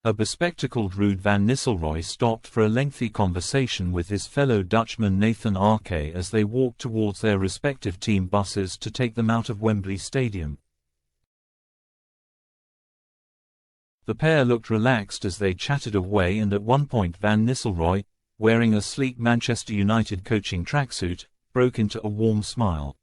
A bespectacled Ruud van Nistelrooy stopped for a lengthy conversation with his fellow Dutchman Nathan Ake as they walked towards their respective team buses to take them out of Wembley Stadium. The pair looked relaxed as they chatted away, and at one point Van Nistelrooy, wearing a sleek Manchester United coaching tracksuit, broke into a warm smile.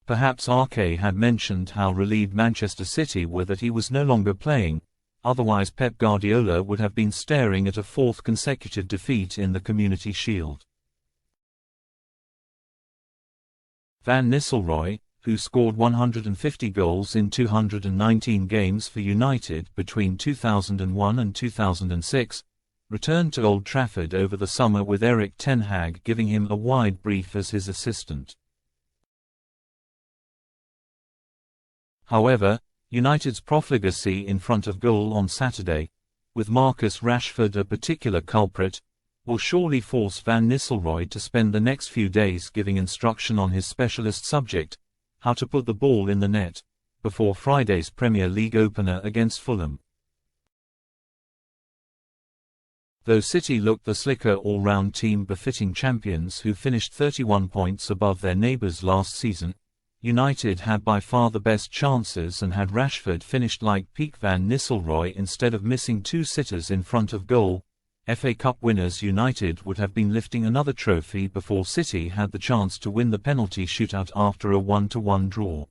Perhaps Ake had mentioned how relieved Manchester City were that he was no longer playing, otherwise Pep Guardiola would have been staring at a fourth consecutive defeat in the Community Shield. Van Nistelrooy, who scored 150 goals in 219 games for United between 2001 and 2006, returned to Old Trafford over the summer with Erik Ten Hag giving him a wide brief as his assistant. However, United's profligacy in front of goal on Saturday, with Marcus Rashford a particular culprit, will surely force Van Nistelrooy to spend the next few days giving instruction on his specialist subject, how to put the ball in the net, before Friday's Premier League opener against Fulham. Though City looked the slicker all-round team befitting champions who finished 31 points above their neighbours last season, United had by far the best chances, and had Rashford finished like peak Van Nistelrooy instead of missing two sitters in front of goal, FA Cup winners United would have been lifting another trophy before City had the chance to win the penalty shootout after a 1-1 draw.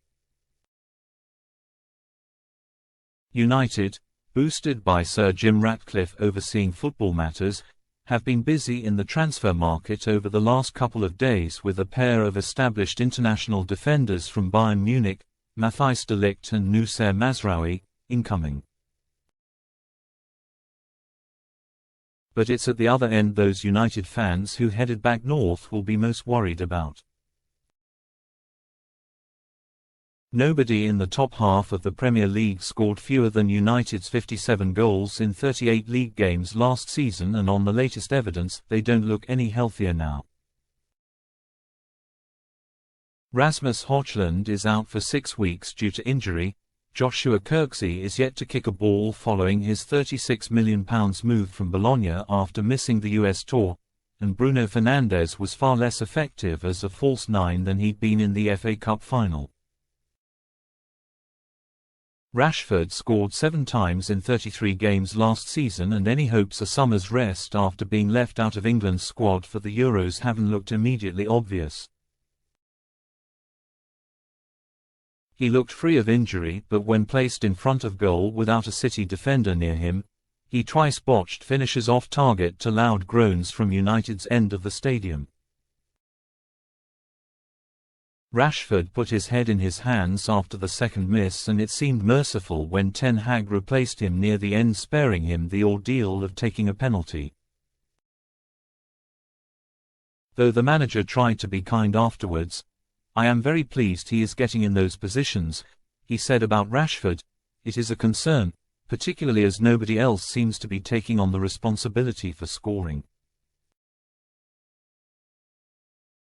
United, boosted by Sir Jim Ratcliffe overseeing football matters, have been busy in the transfer market over the last couple of days with a pair of established international defenders from Bayern Munich, Matthijs de Ligt and Noussair Mazraoui, incoming. But it's at the other end those United fans who headed back north will be most worried about. Nobody in the top half of the Premier League scored fewer than United's 57 goals in 38 league games last season, and on the latest evidence, they don't look any healthier now. Rasmus Højlund is out for 6 weeks due to injury, Joshua Kirksey is yet to kick a ball following his £36 million move from Bologna after missing the US tour, and Bruno Fernandes was far less effective as a false nine than he'd been in the FA Cup final. Rashford scored 7 times in 33 games last season, and any hopes of summer's rest after being left out of England's squad for the Euros haven't looked immediately obvious. He looked free of injury, but when placed in front of goal without a City defender near him, he twice botched finishes off target to loud groans from United's end of the stadium. Rashford put his head in his hands after the second miss, and it seemed merciful when Ten Hag replaced him near the end, sparing him the ordeal of taking a penalty. Though the manager tried to be kind afterwards, "I am very pleased he is getting in those positions," he said about Rashford. "It is a concern, particularly as nobody else seems to be taking on the responsibility for scoring."